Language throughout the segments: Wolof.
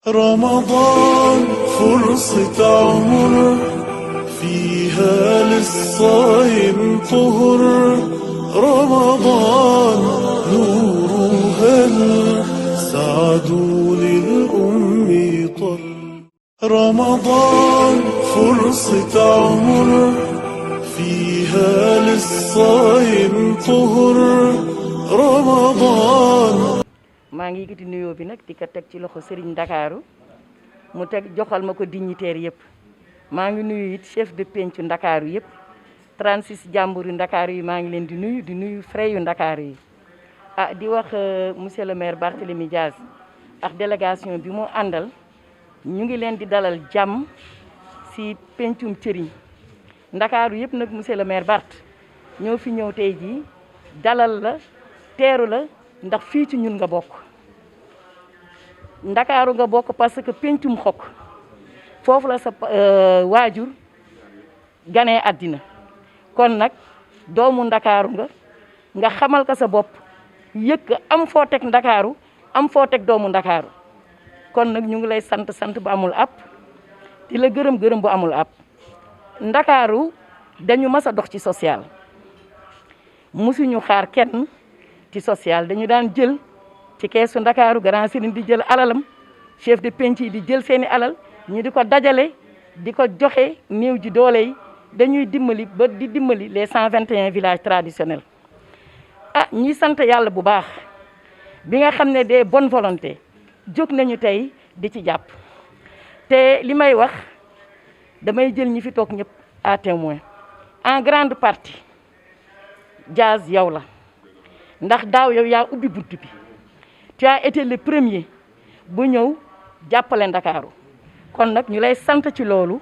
رمضان فرصة عمر فيها للصايم طهر رمضان نور هل سعد للأم طل رمضان فرصة عمر فيها للصايم طهر رمضان maa ngi yëkkati nuyoo bi nag di ko teg ci loxo Serigne Ndakaaru mu teg joxal ma ko dignitaire yëpp maa ngi nuyu it chef de pencu Ndakaaru yëpp 36 jàmbur yu Ndakaaru yi maa ngi leen di nuyu frère yu Ndakaaru yi di wax monsieur le maire Barthélémy Dias ak délégation bi mu àndal ñu ngi leen di dalal jàmm si pencum cëriñ Ndakaaru yëpp nag monsieur le maire Bart ñoo fi ñëw tey jii dalal la teeru la ndax fii ci ñun nga bokk Ndakaaru nga bokk parce que pencum xokk foofu la sa waajur ganee àddina kon nag doomu Ndakaaru nga xamal ko sa bopp yëg am foo teg Ndakaaru am foo teg doomu Ndakaaru kon nag ñu ngi lay sant bu amul ab di la gërëm bu amul ab Ndakaaru dañu mas a dox ci social musuñu xaar kenn ci social dañu daan jël ci keesu Ndakaaru grand serigne di jël alalam chef de penc yi di jël seeni alal ñu di ko dajale di ko joxe néew ji doole yi dañuy dimbali ba di dimbali les 121 villages traditionnels ñuy sant yàlla bu baax bi nga xam ne des bonnes volontés jóg nañu tey di ci jàpp te li may wax damay jël ñi fi toog ñëpp à témoin en grande partie Dias yow la ndax daaw yow yaa ubbi bunt bi tu as été le premier bu ñëw jàppale Ndakaaru kon nag ñu lay sant ci loolu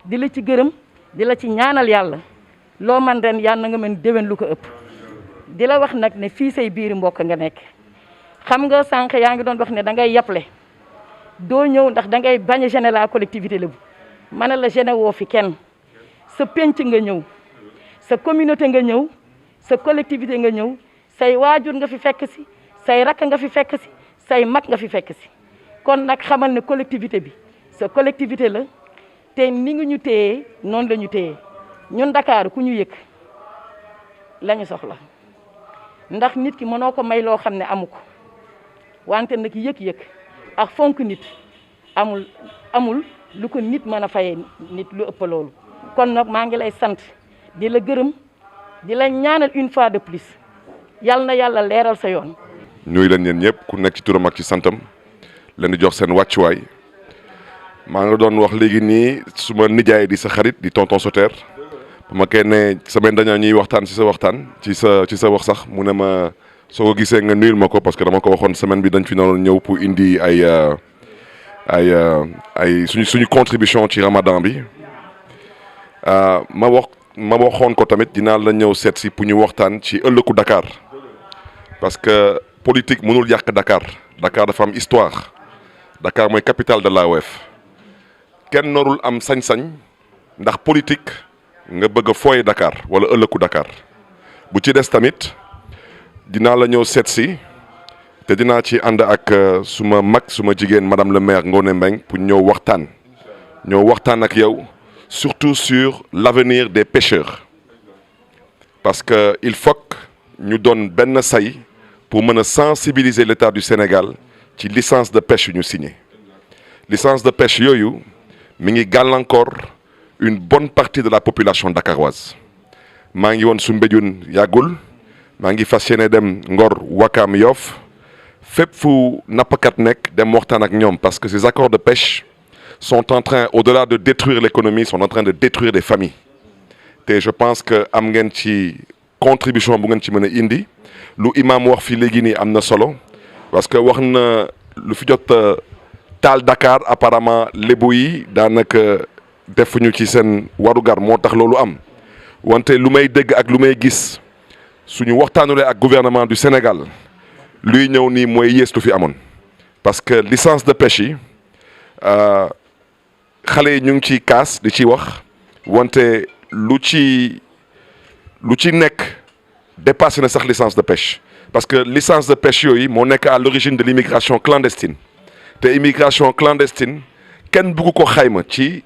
di la ci gërëm di la ci ñaanal yàlla loo man ren yàlla na nga mën déwén lu ko ëpp di la wax nag ne fii say biiri mbokk nga nekk xam nga sànq yaa ngi doon wax ne da ngay yaple doo ñëw ndax da ngay bañ a gêner la collectivité Lébu ma ne la gêner woo fi kenn sa penc nga ñëw sa communauté nga ñëw sa collectivité nga ñëw say waajur nga fi fekk si say rakk nga fi fekk si say mag nga fi fekk si kon nag xamal ne collectivité bi sa collectivité la te ni nga ñu téye noonu la ñu téye ñun Dakar ku ñu yëg la ñu soxla ndax nit ki mënoo ko may loo xam ne amu ko wante nag yëg-yëg ak fonk nit amul lu ko nit mën a fayee nit lu ëpp loolu kon nag maa ngi lay sant di la gërëm di la ñaanal une fois de plus yàlla na yàlla leeral sa yoon. ñuy leen yéen ñëpp ku nekk ci turam ak ci santam leen di jox seen wàccuwaay maa nga doon wax léegi nii suma nijaay di sa xarit di tonton Soter ba ma koy ne semaine dañoo ñuy waxtaan ci sa waxtaan ci sa wax sax mu ne ma soo ko gisee nga nuyul ma ko parce que dama ko waxoon semaine bi dañ fi noonu ñëw pour indi ay suñu contribution ci Ramadan bi ma waxoon ko tamit dinaa la ñëw seet si pour ñu waxtaan ci ëllëgu Dakar. parce que politique mënul yàq Dakar dafa am histoire Dakar mooy capitale de l'AOF kenn norul am sañ-sañ ndax politique nga bëgg a fooye Dakar wala ëllëgu Dakar bu ci des tamit dinaa la ñëw seet si te dinaa ci ànd ak suma mag suma jigéen madame le maire Ngoné Mbengue pour ñëw waxtaan ak yow surtout sur l'avenir des pêcheurs parce que il faut que ñu doon benn say pour mën a sensibiliser l'État du Sénégal ci licence de pêche yu ñu signé licence de pêche yooyu mi ngi gàllankoor une bonne partie de la population dakaroise maa ngi woon Soumbédioune yàggul maa ngi fas yéene dem Ngor Wakam Yoff fépp fu nappkat nekk dem waxtaan ak ñoom parce que ces accords de pêche sont en train au-delà de détruire l'économie sont en train de détruire des familles te je pense que am ngeen ci contribution bu ngeen ci mën a indi lu imam wax fii léegi nii am na solo parce que wax na lu fi jot taal Dakar apparemment lébu yi daanaka defuñu ci seen warugar moo tax loolu am wante lu may dégg ak lu may gis suñu waxtaanulee ak gouvernement du Sénégal luy ñëw nii mooy yées lu fi amoon parce que licence de pêche yi xale yi ñu ngi ciy kaas di ci wax wante lu ci nekk dépassé na sax licence de pêche parce que licence de pêche yooyu moo nekk à l'origine de l'immigration clandestine te immigration clandestine kenn bugg ko xayma ci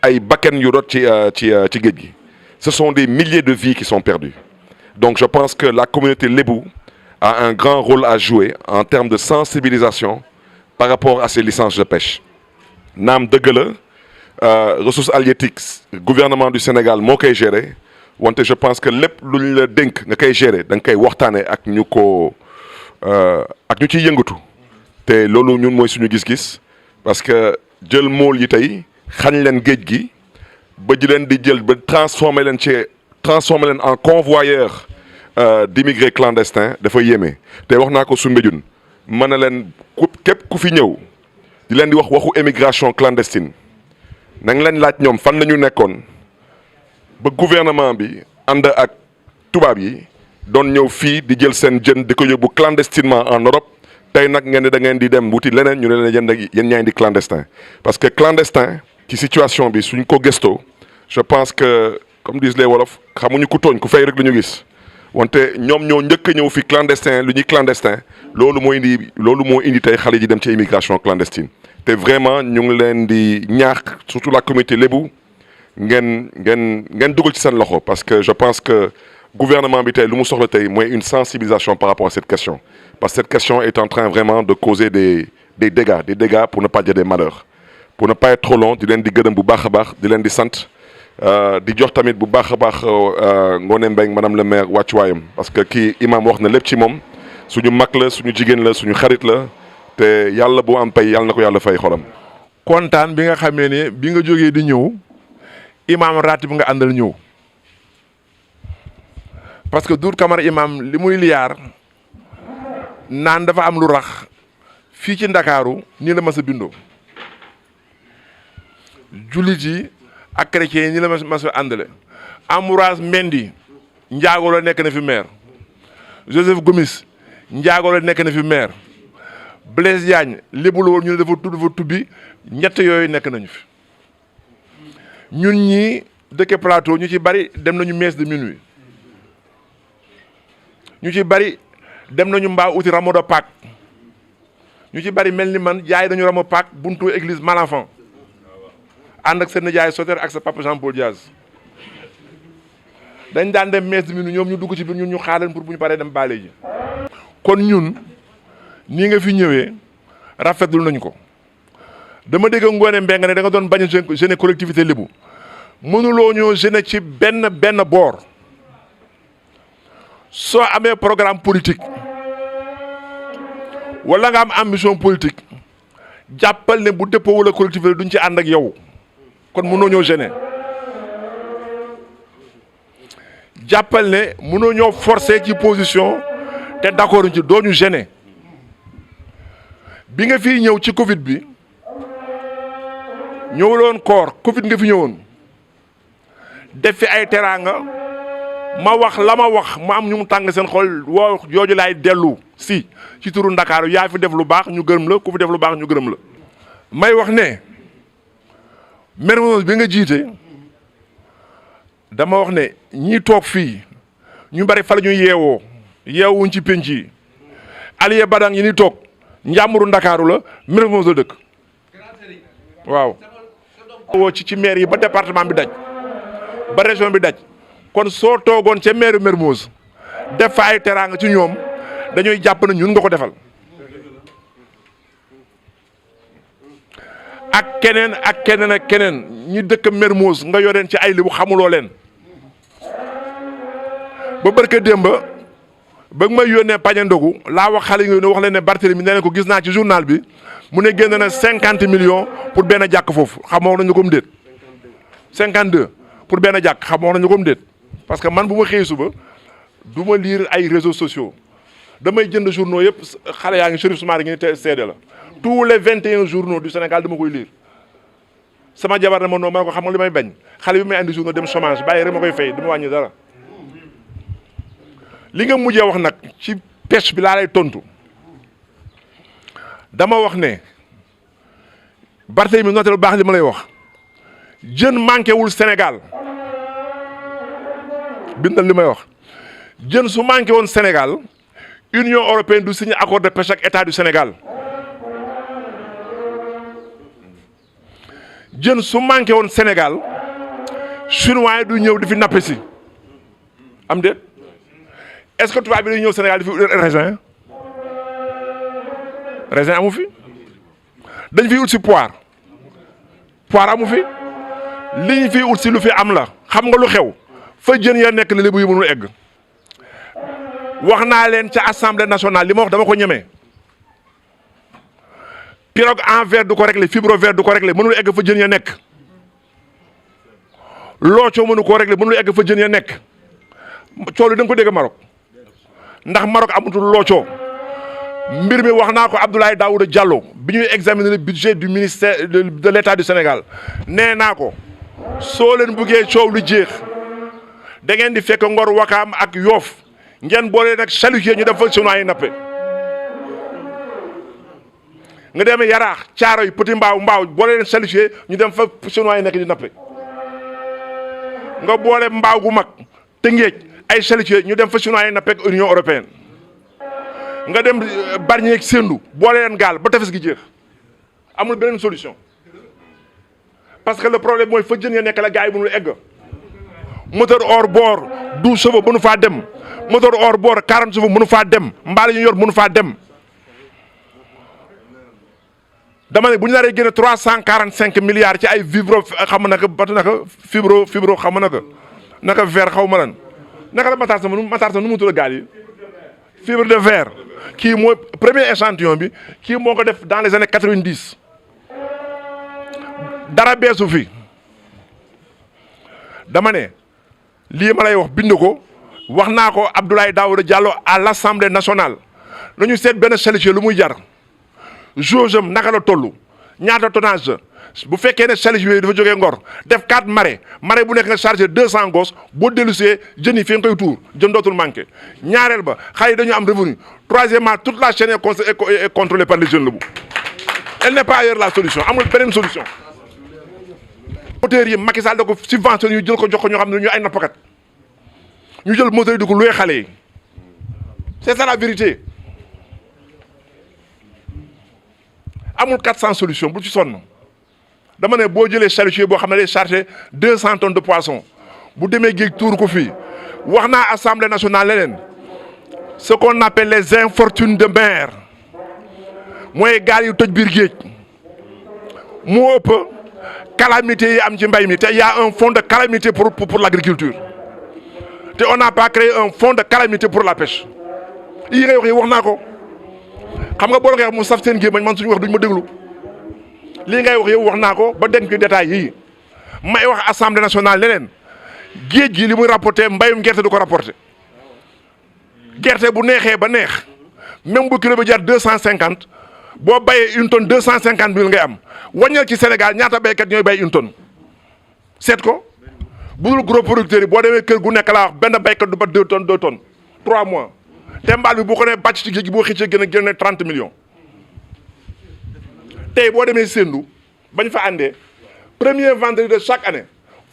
ay bakken yu rot ci géej gi. Ce sont des milliers de vies qui sont perdues. Donc je pense que la communauté lébou a un grand rôle à jouer en termes de sensibilisation par rapport à ces licences de pêche. naam dëgg la ressources halieutiques gouvernement du Sénégal moo koy gérer wante je pense que lépp lu ñu la dénk nga koy gérer da nga koy waxtaanee ak ñu ciy yëngatu te loolu ñun mooy suñu gis-gis parce que jël mool yi tey xañ leen géej gi ba ji leen di jël ba transformer leen en convoyeur d'immigrés clandestins dafa yéeme te wax naa ko Soumbédioune mën na leen képp ku fi ñëw di leen di wax waxu émigration clandestine na nga leen laaj ñoom fan la ñu nekkoon ba gouvernement bi ànd ak tubaab yi doon ñëw fii di jël seen jën di ko yóbbu clandestinement en Europe tey nag ngeen ne da ngeen di dem wuti leneen ñu ne leen yéen ñaa di clandestin parce que clandestin ci situation bi suñ ko gëstoo je pense que comme disent les wolof xamuñu ku tooñ ku fay rek lu ñu gis wante ñoom ñoo njëkk a ñëw fi clandestin lu ñuy clandestin loolu moo indi tey xale ji dem ci immigration clandestine te vraiment ñu ngi leen di ñaax surtout la communauté lébu ngeen dugal ci seen loxo parce que je pense que gouvernement bi tey lu mu soxla tey mooy une sensibilisation par rapport à cette question parce que cette question est en train vraiment de causer des dégâts pour ne pas dire des malheurs pour ne pas être trop long di leen di gërëm bu baax a baax di leen di sant di jox tamit bu baax a baax Ngoné Mbengue madame le maire wàccuwaayam parce que kii imam wax na lépp ci moom suñu mag la suñu jigéen la suñu xarit la te yàlla bu am pay yàlla na ko yàlla fay xolam. kontaan bi nga xamee ne bi nga jógee di ñëw imam ratib nga àndal ñëw parce que Doudou Camara imam li muy liyaar naan dafa am lu rax fii ci Ndakaaru nii la mas a bindoo jullit yi ak chrétiens yi nii la mas a àndale Ambroise Mendy njaago la nekk na fi maire Joseph Gomis njaago la nekk na fi maire Blaise Diagne lébu la woon ñu ne dafa tubbi ñett yooyu nekk nañu fi ñun ñii dëkke plateau ñu ci bari dem nañu messe de minuit ñu ci bari dem nañu mbaa uti rameau de Pâques ñu ci bari mel ni man jaay nañu rameau Pâques buntu église Malenfant ànd ak seen nijaay Soter ak sa papa Jean Paul Diaz dañ daan dem messe de minuit ñoom ñu dugg ci biir ñun ñu xaar leen pour bu ñu paree dem baale ji kon ñun nii nga fi ñëwee rafetlu nañu ko dama dégg Ngoné Mbengue ne da nga doon bañ a gêner collectivité lébu mënuloo ñoo gêner ci benn boor soo amee programme politique wala nga am ambition politique jàppal ne bu dëppoo wala collectivité duñ ci ànd ak yow kon mënoo ñoo gêner jàppal ne mënoo ñoo forcer ci position te d'accord ci doo ñu gêner bi nga fi ñëw ci Covid bi ñëwuloon koor Covid nga fi ñëwoon def fi ay teraanga ma wax la ma wax ma am ñu mu tàng seen xol woo jooju laay dellu si ci turu Ndakaaru yaa fi def lu baax ñu gërëm la ku fi def lu baax ñu gërëm la. may wax ne Mermoz bi nga jiite dama wax ne ñii toog fii ñu bari fa la ñuy yeewuñ ci penc yi Alié Badang yi ni toog njàmburu Ndakaaru la Mermoz la dëkk waaw. woo ci maire yi ba département bi daj ba région bi daj kon soo toogoon ca maire Mermoz def fa ay teraanga ci ñoom dañuy jàpp na ñun nga ko defal ak keneen ñi dëkk Mermoz nga yoreen ci ay li bu xamuloo leen ba barke démba ba may yónnee pañe ndogu laa wax xale yi wax leen ne Barthélemy nee na ko gis naa ci journal bi mu ne génn na 50 millions pour benn jàkk foofu xamoo nañu ko mu déet 52 pour benn jàkk xamoo nañu ko mu déet parce que man bu ma xëyee suba du ma lire ay réseaux sociaux damay jënd journaux yëpp xale yaa ngi Chérif Soumaré ngi te seede la tous les 21 journaux du Sénégal dama koy lire sama jabar ne ma non ma ko xam nga li may bañ xale bi may andi journaux dem chômage bàyyi rek ma koy fay dama wàññi dara li nga mujjee wax nag ci pêche bi laa lay tontu dama wax ne Barthélemy noté lu baax li ma lay wax jën manqué wul Sénégal bindal li may wax jën su manqué woon Sénégal Union européenne du signé accord de pêche ak état du Sénégal jën su manqué woon Sénégal chinois yi du ñëw di fi nappe si am déet est-ce que tubaab bi day ñëw Sénégal di fi raisin raisin amu fi dañ fi ut si poire amu fi li ñu fi ut si lu fi am la xam nga lu xew fa jën ya nekk la lébu yi mënul egg wax naa leen ca assemblée nationale li ma wax dama ko ñemee pirogue en verre du ko régler fibre verre du ko régler mënul egg fa jën ya nekk loocoo mënu koo régler mënul egg fa jën ya nekk coow li da nga ko dégg Maroc ndax Maroc amutul loocoo mbir mi wax naa ko Abdoulaye Daouda Diallo bi ñuy examiner le budget du ministère de l'État du Sénégal nee naa ko soo leen buggee coow lu jeex da ngeen di fekk Ngor Wakaam ak Yoof ngeen boole nag chalutier ñu dem fa chinois yi nappe nga demee Yaraax Caaroy Petit Mbaaw boole leen chalutier ñu dem fa chinois yi nekk di nappe nga boole Mbaaw gu mag Tëngéej ay chalutier ñu dem fa chinois yi nappe ak Union européenne nga dem Bargny ak Sendou boole leen gaal ba tefes gi jeex amul beneen solution parce que le problème mooy fa jën ya nekk la gars yi mënul egg moteur hors bord 12 chevaux mënu faa dem moteur hors bord 40 chevaux mënu faa dem mbaal yu yor mënu faa dem dama ne bu ñu naree génne 345 milliards ci ay vibro xam naka batu naka fibro xam naka verre xaw ma lan naka la Matar Sa nu mu tudd gaal yi fibre de verre kii mooy premier échantillon bi kii moo ko def dans les années 90 dara beesu fi dama ne lii ma lay wax bind ko wax naa ko Abdoulaye Daouda Diallo à l'Assemblée nationale nañu seet benn chalutier lu muy jar jauge am naka la toll ñaata tonnage bu fekkee ne chalutier yooyu dafa jógee Ngor def 4 marées bu nekk nga chargé 200 gosses boo dellusee jën yi fi nga koy tuur jën dootul manqué ñaareel ba xale yi dañu am revenu troisièmement toute la chaîne est contrôlée par les jeunes Lebu elle n'est pas ailleurs la solution amul beneen solution moteur yi Macky Sall da ko subventionné ñu jël ko jox ko ñoo xam ne ñu ay nappkat ñu jël moteur yi di ko loué xale yi c'est ça la vérité amul 400 solutions bu ci sonn dama ne boo jëlee chalutier boo xam ne day chargé 200 tonnes de poisson bu demee géej tuur ko fii wax naa assemblée nationale leneen ce qu'on appelle les infortunes de mer mooy gaal yu toj biir géej moo ëpp calamité yi am ci mbay mi te y a un fonds de calamité pour l'agriculture te on n'a pas créé un fonds de calamité pour la pêche yi ngay wax yi wax naa ko xam nga boo la mu saf seen gémmañ man suñu wax duñ ma déglu lii ngay wax yow wax naa ko ba denc ci détails yii may wax assemblée nationale leneen géej gi li muy rapporté mbayum gerte du ko rapporté gerte bu neexee ba neex même bu kilo bi jar 250 boo bayee une tonne 250 000 ngay am wàññal ci Sénégal ñaata béykat ñooy bay une tonne seet ko budul gros producteurs yi boo demee kër gu nekk laa wax benn béykat du ba 2 tonnes 3 mois te mbaal bi bu ko nee bàcc ci géej gi boo xëccee gën a 30 millions. tey boo demee Sendou bañ fa àndee premier vendredi de chaque année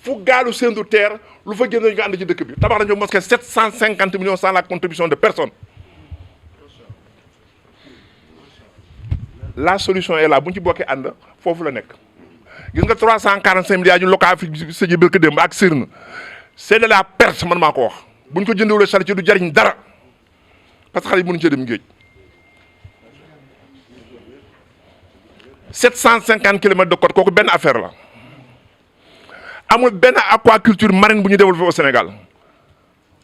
fu gaalu Sendou terre lu fa génn ñu ko ànd ci dëkk bi tabax nañu mosquée 750 millions sans la contribution de personne. La solution est là bu ñu ci bokkee ànd foofu la nekk gis nga 345 milliards yu local fi sëji birk démb ak sirna c'est de la perte man maa ko wax bu ñu ko jëndewulee charité du jariñ dara parce que xale yi mënuñu cee dem géej 750 kilomètres de côte kooku benn affaire la amul benn aquaculture marine bu ñu développé au Sénégal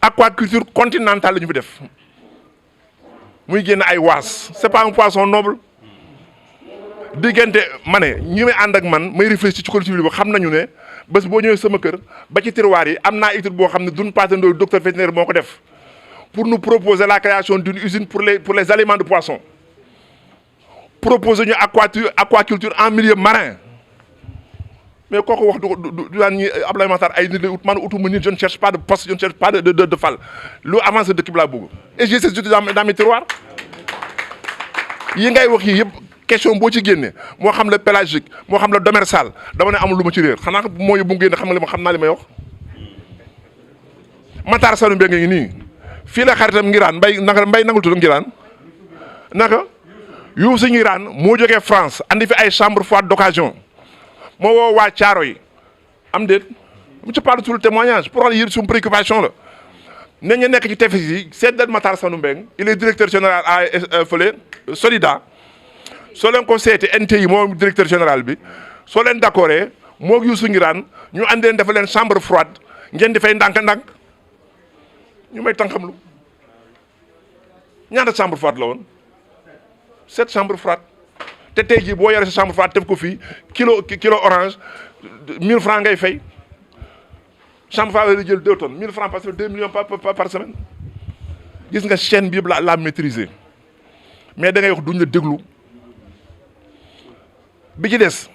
aquaculture continentale la ñu fi def muy génn ay waas c'est pas un poisson noble diggante ma ne ñi may ànd ak man may réfléchir ci collectivité bi xam nañu ne bés boo ñëwee sama kër ba ci tiroir yi am naa étude boo xam ne Doudou Pathé Ndoye docteur vétérinaire moo ko def pour nous proposer la création d'une usine pour les aliments de poisson proposer ñu aquaculture en milieu marin mais kooku wax du daan ñi Abdoulaye Matar ay nit lay ut man utuma nit je ne cherche pas de poste je ne cherche pas de fal lu avancé dëkk bi laa bëgg et j'ai ces études dans mes tiroirs yi ngay wax yi yëpp question boo ci génne moo xam le pélagique moo xam le démersal dama ne amul lu ma ci réer xanaa moo yóbbu génne xam naa li may wax Matar Sanu Mbengue ngi nii fii la xaritam ngiraan mbay nangul tudd ngiraan naka yu si ngiraan moo jógee France andi fi ay chambre froide d'occasion ma woo waa Caaro yi am déet mu ci parle sur le témoignage pour wax yéen suñu préoccupation la ne ñu nekk ci tefes yi seet Matar Sanu Mbeng il est directeur général à fële Solida soo leen ko seeti NTI moom directeur général bi soo leen d'accordé moo Youssou Ngiraan ñu andi leen dafa leen chambre froide ngeen di fay ndànk-ndànk ñu may tànqamlu ñaata chambre froide la woon 7 chambres froides te tey jii boo yore sa chambre froide def ko fii kilo orange 1000 francs ngay fay chambre froide la jël 2 tonnes 1000 francs parce que 2 millions par semaine gis nga chaîne bi yëpp la maîtriser mais da ngay wax duñ la déglu bi ci des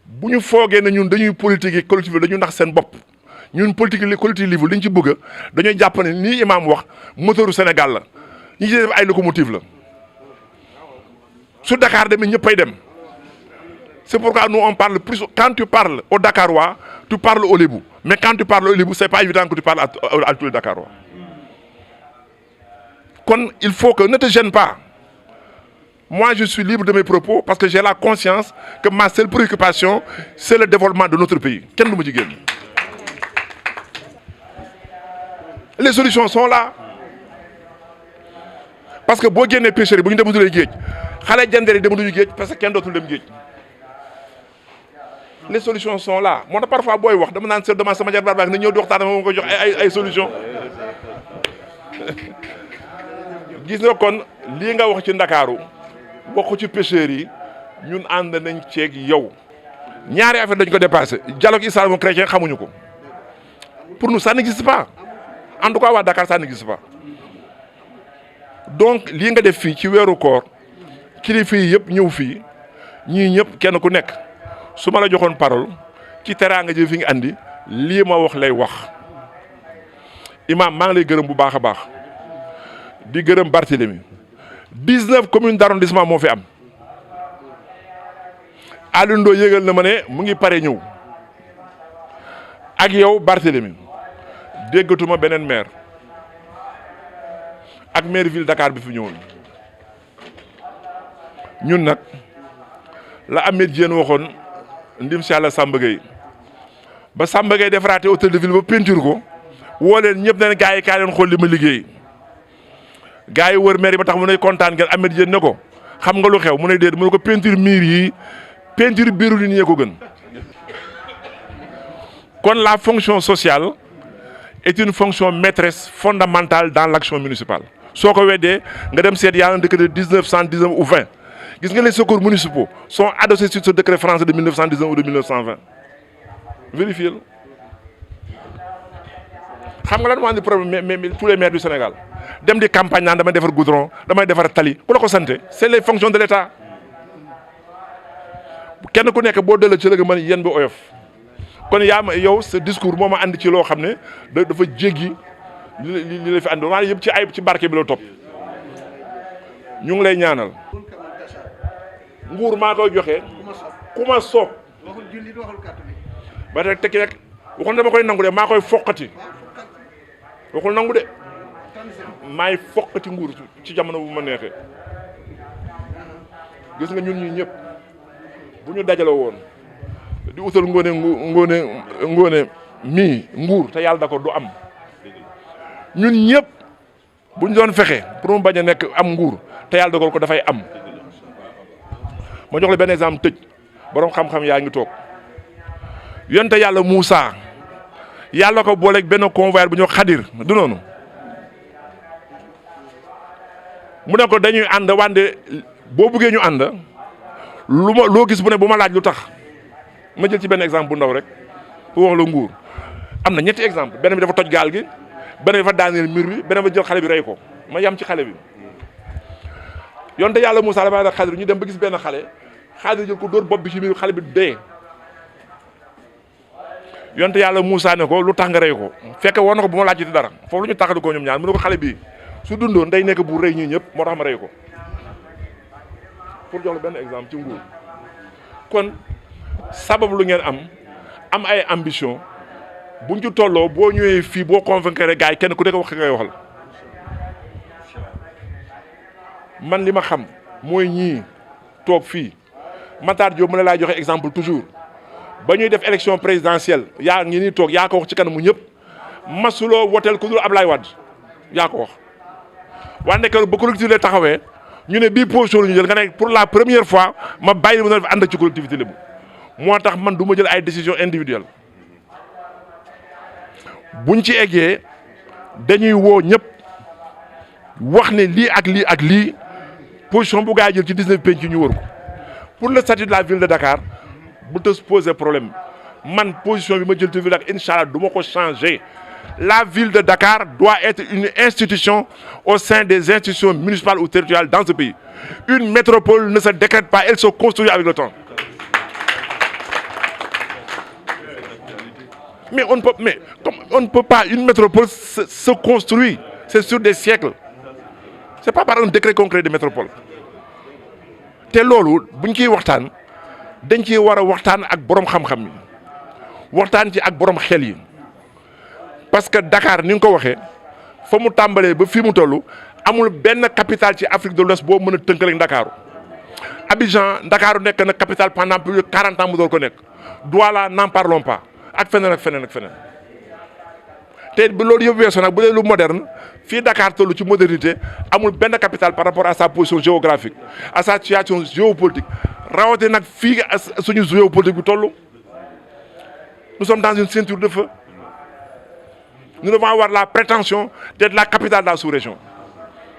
bu ñu foogee ne ñun dañuy politique yi collectif dañu nax seen bopp ñun politique li collectif livre li ñu ci bëgg dañuy jàpp ne nii imam wax moteuru Sénégal la ñi ci def ay locomotive la su Dakar demee ñëppay dem c'est pourquoi nous on parle plus quand tu parles au Dakarois tu parles au Lébou mais quand tu parles au Lébou c'est pas évident que tu parles à tous les Dakarois kon il faut que ne te gêne pas moi je suis libre de mes propos parce que j'ai la conscience que ma seule préoccupation c'est le développement de notre pays kenn du ma ci génn les solutions sont là parce que boo génnee pêcheurs yi bu ñu dematul géej xale jandeer yi demaduñu géej parce que kenn dootul dem géej les solutions sont là moo tax parfois booy wax dama naan seet dama sama jarbaat baax na ñëw di waxtaan dama ko jox ay solutions gis nga kon lii nga wax ci Ndakaaru wax ko ci pêcheurs yi ñun ànd nañ ceeg yow ñaari affaire dañ ko dépassé dialogue islamo-chrétien xamuñu ko pour nous ça n'existe pas en tout cas waa Dakar ça n'existe pas donc lii nga def fii ci weeru koor kilifa yi yëpp ñëw fii ñii ñëpp kenn ku nekk su ma la joxoon parole ci teraanga ji fi nga andi lii ma wax lay wax imam maa ngi lay gërëm bu baax a baax di gërëm Barthélemy 19 communes d'arrondissement moo fi am Aliou Ndo yëgal na ma ne mu ngi pare ñëw ak yow Barthélemy déggatuma beneen maire ak maire ville Dakar bi fi ñëwoon ñun nag la Ahmed Diène waxoon ndim si yàlla Samba Gueye ba Samba Gueye defaraate hôtel de ville ba peinture ko woo leen ñëpp ne gaa yi kaa leen xool li ma liggéey gaa yi wër maire yi ba tax mu ne kontaan ngeen Ahmed Diène ne ko xam nga lu xew mu ne déet mu ne ko peinture miir yi peinture biiru li ñee ko gën kon la fonction sociale est une fonction maîtresse fondamentale dans l'action municipale soo ko weddee nga dem seet yàlla décret de 1919 ou 20 gis nga les secours municipaux sont adossés sur ce décret français de 1919 ou de 1920 vérifiez-le xam nga lan moo andi problème mais tous les maires du Sénégal dem di campagne naan damay defar goudron damay defar tali bu la ko santé c'est les fonctions de l'État kenn ku nekk boo delloo ci la nga mën yéen bi oyof kon yaa ma yow sa discours moo ma andi ci loo xam ne dafa jéggi li la fi andi waaye yëpp ci barke bi la topp ñu ngi lay ñaanal nguur maa koy joxe ku ma soob ba tey tekki rek waxul dama koy nangu de maa koy foqati waxul nangu de maay foqati nguur ci jamono bu ma neexee gis nga ñun ñi ñëpp bu ñu dajale woon di utal ngóone mii nguur te yàlla d'accord du am ñun ñëpp bu ñu doon fexe pour mu bañ a nekk am nguur te yàlla dogal ko dafay am ma jox la benn exemple tëj borom xam-xam yaa ngi toog yonte yàlla Moussa yàlla ko booleeg benn convoi bu ñu Xadir du noonu mu ne ko dañuy ànd wande boo buggee ñu ànd loo gis bu ne bu ma laaj lu tax ma jël ci benn exemple bu ndaw rek pour wax la nguur am na ñetti exemple benn bi dafa toj gaal gi benn bi dafa daaneel mur bi benn ba jël xale bi rey ko ma yam ci xale bi yonte yàlla Moussa la bàyyi Xadir ñu dem ba gis benn xale Xadir jël ko dóor bopp bi ci biir xale bi dee yonte yàlla Moussa ne ko lu tax nga rey ko fekk war na ko bu ma laajte dara foofu lu ñu taxali ko ñoom ñaar mu ne ko xale bii su dundoon day nekk bu rëy ñii ñëpp moo tax ma rey ko pour jox la benn exemple ci nguur kon sabab lu ngeen am ay ambition buñ ci tolloo boo ñëwee fii boo convaincre gars yi kenn ku nekk wax ngay waxal man li ma xam mooy ñii toog fii Matar Diop mu la laay joxe exemple toujours ba ñuy def élection présidentielle yaa ngi ni toog yaa ko wax ci kanamu ñëpp masuloo woteel ku dul Ablaye Wade yaa ko wax. wante que ba collectivité taxawee ñu ne bii position la ñu jël nga ne pour la première fois ma bàyyi ma ànd ci collectivité lébu moo tax man du ma jël ay décisions individuelles buñ ci eggee dañuy woo ñëpp wax ne lii ak lii position bu gaa jël ci 19 penc ñu wër ko pour le statut de la ville de Dakar bu te poser problème man position bi ma jël ci ville de Dakar incha allah du ma ko changer. La ville de Dakar doit être une institution au sein des institutions municipales ou territoriales dans ce pays. Une métropole ne se décrète pas, elle se construit avec le temps. Mais on ne peut pas, une métropole se construit, c'est sur des siècles. Ce n'est pas par un décret concret de métropole. te loolu buñ ciy waxtaan dañ ciy war a waxtaan ak borom xam-xam yi waxtaan ci ak borom xel yi parce que Dakar ni nga ko waxee fa mu tàmbalee ba fii mu toll amul benn capitale ci Afrique de l'Ouest boo mën a tënkale ak Ndakaaru Abidjan Ndakaaru nekk na capitale pendant plus de 40 ans mu door ko nekk Douala n'en parlons pas ak feneen ak feneen ak feneen te bi loolu yëpp weesoo nag bu dee lu moderne fii Dakar toll ci modernité amul benn capitale par rapport à sa position géographique à sa situation géopolitique rawatina nag fii suñu géopolitique bi toll nous sommes dans une ceinture de feu nous devons avoir la prétention d'être la capitale de la sous-région.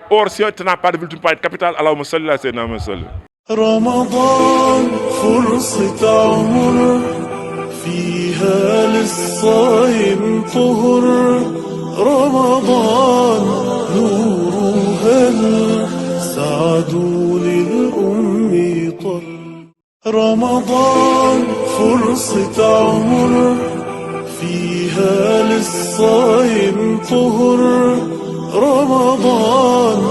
Or, si tu n'as pas de ville, tu ne peux pas être capitale. Allahumma salli ala sayyidina Muhammad. رمضان فرصة عمر فيها للصائم طهر رمضان نور هل سعد للأم طر رمضان فرصة عمر فيها للصائم طهر رمضان